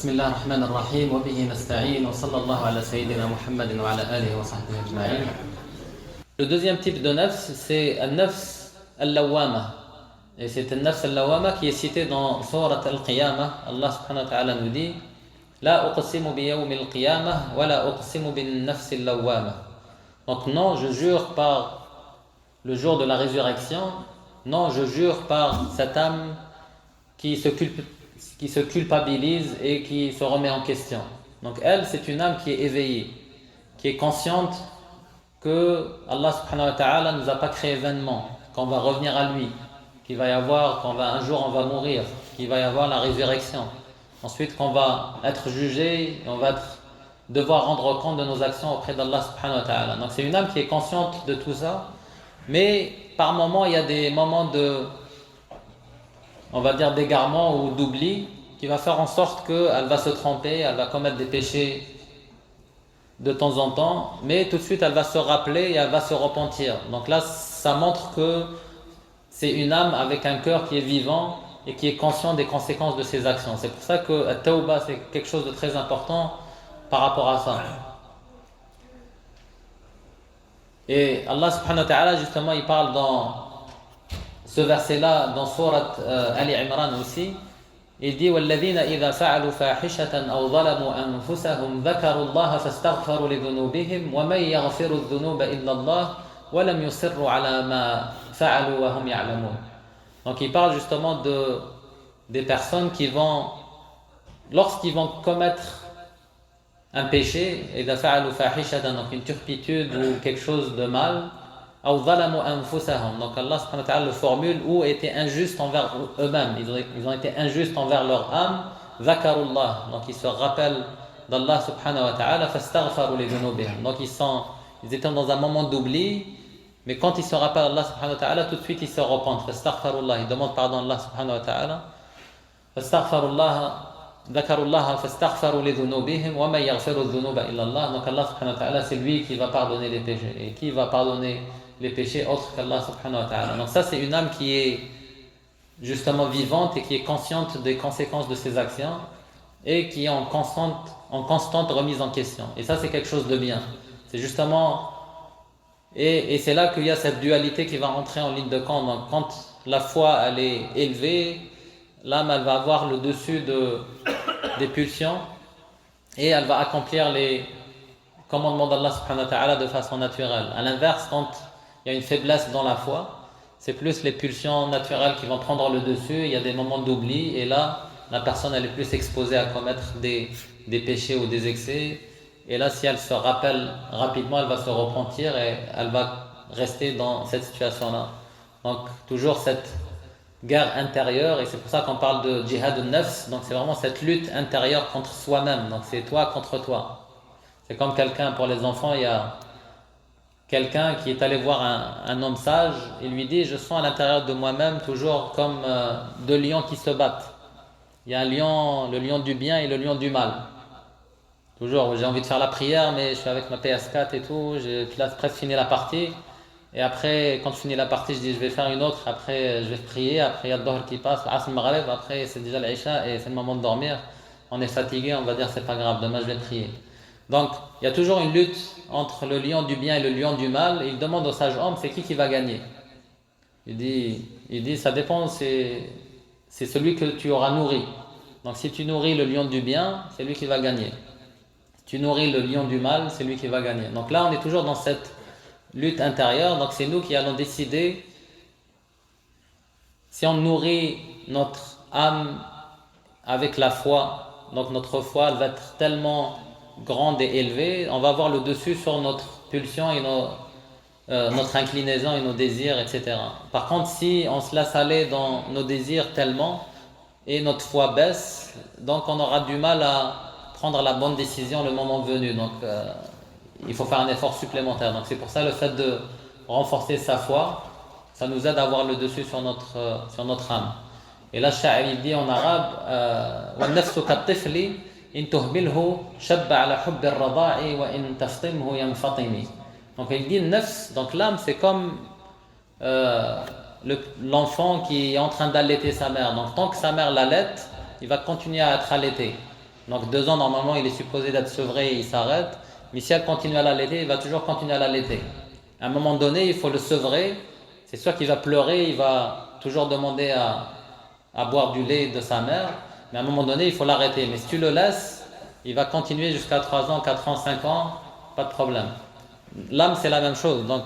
بسم الله الرحمن الرحيم وبه نستعين وصلى الله على سيدنا محمد وعلى آله وصحبه أجمعين. Le deuxième type de nafs, c'est al-nafs al-lawwama. Et c'est al-nafs al-lawwama qui est cité dans Surat al-Qiyamah. Allah subhanahu wa ta'ala nous dit La uqsimu bi yawmi al-qiyamah wa la uqsimu bin nafs al-lawwama. Donc non, je jure par le jour de la résurrection, non, je jure par cette âme qui se culpabilise et qui se remet en question. Donc elle, c'est une âme qui est éveillée, qui est consciente que Allah subhanahu wa ta'ala ne nous a pas créé vainement, qu'on va revenir à lui, qu'il va y avoir, un jour on va mourir, qu'il va y avoir la résurrection, ensuite qu'on va être jugé, et on va devoir rendre compte de nos actions auprès d'Allah subhanahu wa ta'ala. Donc c'est une âme qui est consciente de tout ça, mais par moments il y a des moments on va dire d'égarement ou d'oubli qui va faire en sorte qu'elle va se tromper, elle va commettre des péchés de temps en temps, mais tout de suite elle va se rappeler et elle va se repentir. Donc là ça montre que c'est une âme avec un cœur qui est vivant et qui est conscient des conséquences de ses actions. C'est pour ça que la tawba c'est quelque chose de très important par rapport à ça. Et Allah subhanahu wa ta'ala justement il parle dans ce verset-là dans Surat Ali Imran aussi, il dit وَالَّذِينَ إِذَا فَعَلُوا فَاحِشَةً أَوْ ظَلَمُوا أَنفُسَهُمْ ذَكَرُوا اللَّهَ فَاسْتَغْفَرُوا لِذُنُوبِهِمْ وَمَنْ يَغْفِرُ الذُّنُوبَ إِلَّا اللَّهُ وَلَمْ يُصِرُّوا عَلَى مَا فَعَلُوا وَهُمْ يَعْلَمُونَ. Donc il parle justement des personnes qui vont, lorsqu'ils vont commettre un péché, إِذَا فَعَلُوا فَاحِشَةً, donc une turpitude ou quelque chose de mal, أو ظلموا أنفسهم, donc Allah subhanahu wa ta'ala le formule, ou étaient injustes envers eux-mêmes, ils ont été injustes envers leur âme, ذكروا الله, donc ils se rappellent d'Allah subhanahu wa ta'ala, فاستغفروا لذنوبهم, donc ils étaient dans un moment d'oubli, mais quand ils se rappellent d'Allah subhanahu wa ta'ala, tout de suite ils se repentent, فاستغفروا الله, ils demandent pardon à Allah subhanahu wa ta'ala, فاستغفروا الله ذكروا الله فاستغفروا لذنوبهم وما يغفر الذنوب إلا الله. Donc Allah subhanahu wa ta'ala c'est lui qui va pardonner les péchés, et qui va pardonner les péchés autres qu'Allah subhanahu wa ta'ala. Donc ça c'est une âme qui est justement vivante et qui est consciente des conséquences de ses actions et qui est en constante remise en question. Et ça c'est quelque chose de bien. C'est justement et c'est là qu'il y a cette dualité qui va rentrer en ligne de compte. Donc quand la foi elle est élevée, l'âme elle va avoir le dessus des pulsions et elle va accomplir les commandements d'Allah subhanahu wa ta'ala de façon naturelle. À l'inverse, quand il y a une faiblesse dans la foi, c'est plus les pulsions naturelles qui vont prendre le dessus, il y a des moments d'oubli et là la personne elle est plus exposée à commettre des péchés ou des excès, et là si elle se rappelle rapidement elle va se repentir et elle va rester dans cette situation là. Donc toujours cette guerre intérieure, et c'est pour ça qu'on parle de jihad al-nafs, donc c'est vraiment cette lutte intérieure contre soi-même, donc c'est toi contre toi. C'est comme quelqu'un, pour les enfants, il y a quelqu'un qui est allé voir un homme sage, il lui dit je sens à l'intérieur de moi-même toujours comme deux lions qui se battent. Il y a un lion, le lion du bien et le lion du mal. Toujours, j'ai envie de faire la prière mais je suis avec ma PS4 et tout, j'ai presque fini la partie. Et après, quand je finis la partie, je dis je vais faire une autre, après je vais prier, après il y a le Dohr qui passe, l'Asr Maghrib, après c'est déjà l'Isha et c'est le moment de dormir. On est fatigué, on va dire c'est pas grave, demain je vais prier. Donc il y a toujours une lutte entre le lion du bien et le lion du mal, et il demande au sage homme c'est qui va gagner. Il dit ça dépend, c'est celui que tu auras nourri. Donc si tu nourris le lion du bien, c'est lui qui va gagner. Si tu nourris le lion du mal, c'est lui qui va gagner. Donc là on est toujours dans cette lutte intérieure, donc c'est nous qui allons décider si on nourrit notre âme avec la foi, donc notre foi elle va être tellement grande et élevée, on va avoir le dessus sur notre pulsion et notre inclinaison et nos désirs, etc. Par contre, si on se laisse aller dans nos désirs tellement et notre foi baisse, donc on aura du mal à prendre la bonne décision le moment venu. Donc il faut faire un effort supplémentaire. Donc c'est pour ça le fait de renforcer sa foi, ça nous aide à avoir le dessus sur notre âme. Et là, Sha'ir il dit en arabe وَالنَّفْسُ كَالطِّفْلِ إِن تُهْمِلْهُ شَبَّ عَلَى حُبِّ الرَّضَاعِ وَإِن تَفْطِمْهُ يَنْفَطِمِ. Donc il dit nafs, donc l'âme c'est comme l'enfant qui est en train d'allaiter sa mère. Donc tant que sa mère l'allaite, il va continuer à être allaité. Donc 2 ans, normalement, il est supposé d'être sevré et il s'arrête. Mais si elle continue à l'allaiter, il va toujours continuer à l'allaiter. À un moment donné, il faut le sevrer. C'est sûr qu'il va pleurer, il va toujours demander à boire du lait de sa mère. Mais à un moment donné, il faut l'arrêter. Mais si tu le laisses, il va continuer jusqu'à 3 ans, 4 ans, 5 ans, pas de problème. L'âme, c'est la même chose. Donc,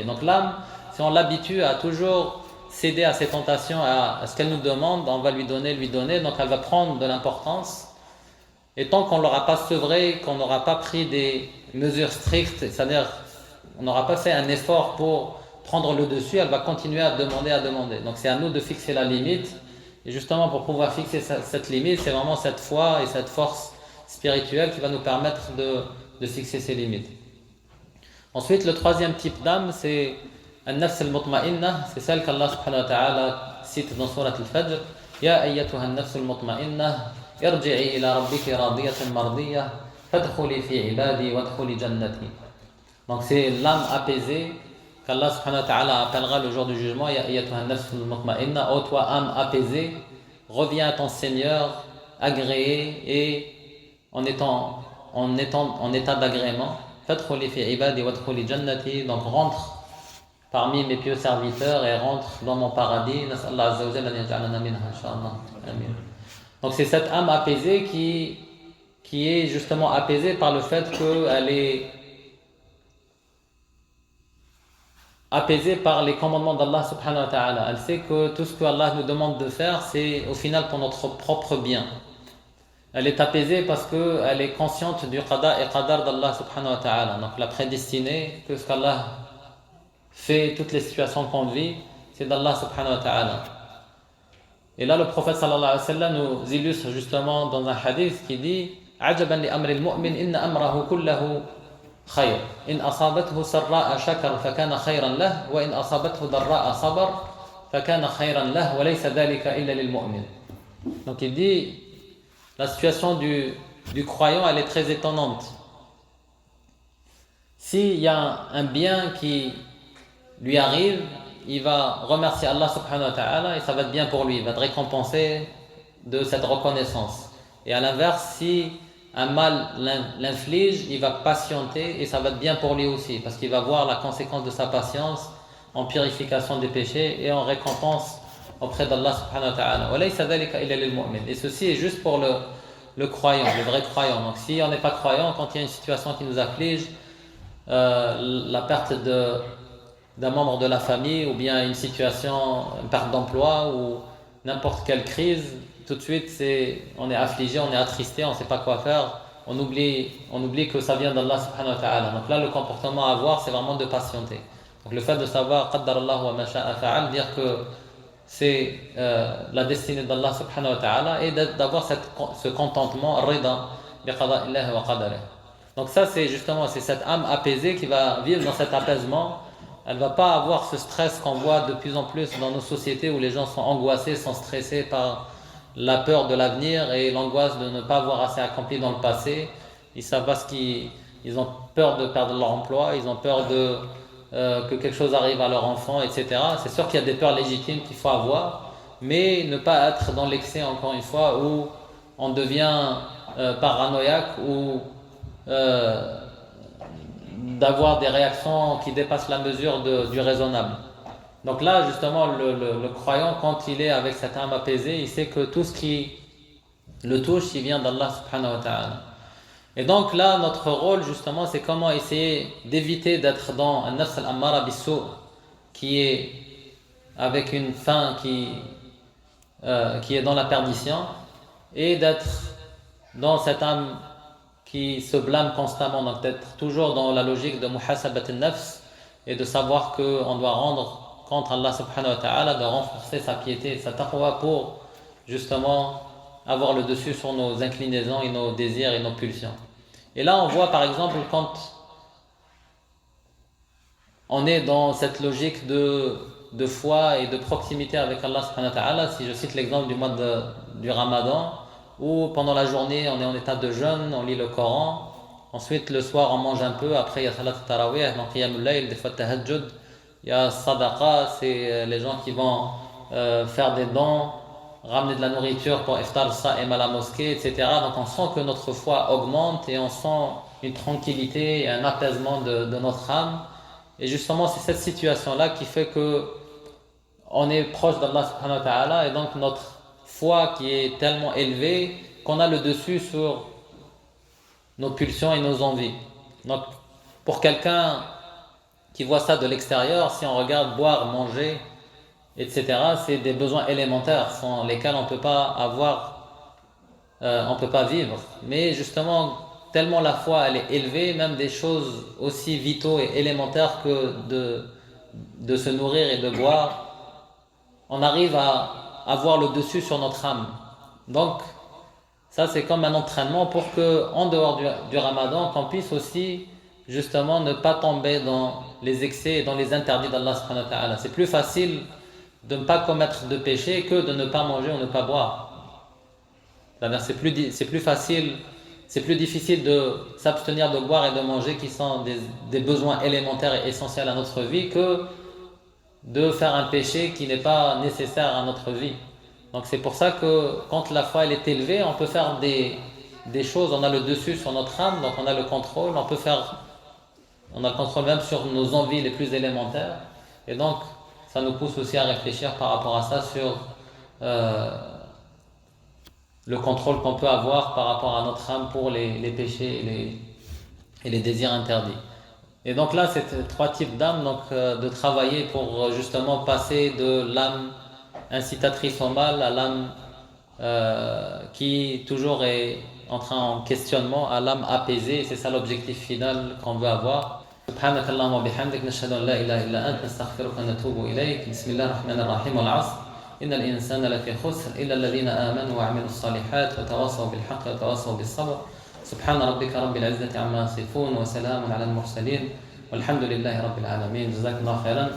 donc l'âme, si on l'habitue à toujours céder à ses tentations, à ce qu'elle nous demande, on va lui donner, donc elle va prendre de l'importance. Et tant qu'on ne l'aura pas sevré, qu'on n'aura pas pris des mesures strictes, c'est-à-dire on n'aura pas fait un effort pour prendre le dessus, elle va continuer à demander. Donc c'est à nous de fixer la limite. Et justement, pour pouvoir fixer cette limite, c'est vraiment cette foi et cette force spirituelle qui va nous permettre de fixer ces limites. Ensuite, le troisième type d'âme, c'est An-Nafs al-Mutma'inna, c'est celle qu'Allah subhanahu wa ta'ala cite dans Surat al-Fajr. Ya ayyatuha an-Nafs al-Mutma'inna, irji'i ila rabbiki radiyatan mardiyah, fadkhuli fi ibadi wadkhuli jannati. Donc c'est l'âme apaisée qu'Allah subhanahu wa ta'ala appellera le jour du jugement. Ya ayyatuha an-Nafs al-Mutma'inna, ô toi âme apaisée, reviens à ton Seigneur agréé et en état d'agrément. Fadkhuli fi ibadi wadkhuli jannati, donc rentre parmi mes pieux serviteurs et rentre dans mon paradis. Nas'Allah azza wa jalla an yaj'alana minha inshallah. Amin. Donc c'est cette âme apaisée qui est justement apaisée par le fait qu'elle est apaisée par les commandements d'Allah subhanahu wa ta'ala. Elle sait que tout ce que Allah nous demande de faire, c'est au final pour notre propre bien. Elle est apaisée parce qu'elle est consciente du qada et qadar d'Allah subhanahu wa ta'ala. Donc la prédestinée, que ce qu'Allah fait, toutes les situations qu'on vit, c'est d'Allah subhanahu wa ta'ala. Et là le prophète sallallahu alayhi wa sallam nous illustre justement dans un hadith qui dit Ajaban li amri al-mu'min inna amrahu kullahu khayr. In asabathu sarra'a shakar fakana khayran lah wa in asabathu darra'a sabar fakana khayran lah wa laysa dhalika illa lil mu'min. Donc il dit la situation du croyant, elle est très étonnante. S'il y a un bien qui lui arrive, il va remercier Allah subhanahu wa ta'ala et ça va être bien pour lui, il va être récompensé de cette reconnaissance. Et à l'inverse, si un mal l'inflige, il va patienter et ça va être bien pour lui aussi, parce qu'il va voir la conséquence de sa patience en purification des péchés et en récompense auprès d'Allah subhanahu wa ta'ala. Et ceci est juste pour le croyant, le vrai croyant. Donc si on n'est pas croyant, quand il y a une situation qui nous afflige, la perte d'un membre de la famille, ou bien une perte d'emploi, ou n'importe quelle crise, tout de suite on est affligé, on est attristé, on ne sait pas quoi faire, on oublie que ça vient d'Allah subhanahu wa ta'ala. Donc là le comportement à avoir, c'est vraiment de patienter. Donc le fait de savoir qaddarallahu wa ma sha'a fa'al, dire que c'est la destinée d'Allah subhanahu wa ta'ala et d'avoir ce contentement rida bi qada'illahi wa qadarih. Donc ça c'est cette âme apaisée qui va vivre dans cet apaisement. Elle ne va pas avoir ce stress qu'on voit de plus en plus dans nos sociétés où les gens sont angoissés, sont stressés par la peur de l'avenir et l'angoisse de ne pas avoir assez accompli dans le passé. Ils savent pas ils ont peur de perdre leur emploi, ils ont peur que quelque chose arrive à leur enfant, etc. C'est sûr qu'il y a des peurs légitimes qu'il faut avoir, mais ne pas être dans l'excès, encore une fois, où on devient paranoïaque ou d'avoir des réactions qui dépassent la mesure du raisonnable. Donc là, justement, le croyant, quand il est avec cette âme apaisée, il sait que tout ce qui le touche, il vient d'Allah subhanahu wa ta'ala. Et donc là, notre rôle, justement, c'est comment essayer d'éviter d'être dans un nafs al-ammara bis-su', qui est avec une fin qui est dans la perdition, et d'être dans cette âme qui se blâme constamment, donc d'être toujours dans la logique de muhasabat al-nafs et de savoir qu'on doit rendre compte à Allah subhanahu wa ta'ala, de renforcer sa piété et sa taqwa pour justement avoir le dessus sur nos inclinaisons et nos désirs et nos pulsions. Et là on voit par exemple quand on est dans cette logique de foi et de proximité avec Allah subhanahu wa ta'ala, si je cite l'exemple du mois du Ramadan, où pendant la journée on est en état de jeûne, on lit le Coran, ensuite le soir on mange un peu, après il y a salat tarawih, donc qiyamul layl, des fois tahajjud, il y a sadaqa, c'est les gens qui vont faire des dons ramener de la nourriture pour iftar saim à la mosquée, etc. Donc on sent que notre foi augmente et on sent une tranquillité et un apaisement de notre âme. Et justement, c'est cette situation-là qui fait que on est proche d'Allah subhanahu wa ta'ala et donc notre foi qui est tellement élevée qu'on a le dessus sur nos pulsions et nos envies. Donc pour quelqu'un qui voit ça de l'extérieur, si on regarde boire, manger, etc., c'est des besoins élémentaires sans lesquels on peut pas on peut pas vivre. Mais justement, tellement la foi elle est élevée, même des choses aussi vitaux et élémentaires que de se nourrir et de boire, on arrive à avoir le dessus sur notre âme. Donc, ça c'est comme un entraînement pour que, en dehors du Ramadan, qu'on puisse aussi justement ne pas tomber dans les excès et dans les interdits d'Allah subhanahu wa ta'ala. C'est plus facile de ne pas commettre de péché que de ne pas manger ou ne pas boire. C'est-à-dire c'est plus facile, c'est plus difficile de s'abstenir de boire et de manger qui sont des besoins élémentaires et essentiels à notre vie que de faire un péché qui n'est pas nécessaire à notre vie. Donc c'est pour ça que quand la foi elle est élevée, on peut faire des choses, on a le dessus sur notre âme, donc on a le contrôle, on a le contrôle même sur nos envies les plus élémentaires. Et donc ça nous pousse aussi à réfléchir par rapport à ça sur le contrôle qu'on peut avoir par rapport à notre âme pour les péchés et les désirs interdits. Et donc là, c'est trois types d'âmes, donc de travailler pour justement passer de l'âme incitatrice au mal à l'âme qui toujours est en questionnement, à l'âme apaisée. C'est ça l'objectif final qu'on veut avoir. سبحانك اللهم وبحمدك نشهد أن لا إله إلا أنت نستغفرك ونتوب إليك بسم الله الرحمن الرحيم والعصر إن الإنسان لفي خسر إلا الذين آمنوا وعملوا الصالحات وتواصوا بالحق وتواصوا بالصبر سبحان ربك رب العزة عما يصفون وسلام على المرسلين والحمد لله رب العالمين جزاك الله خيرا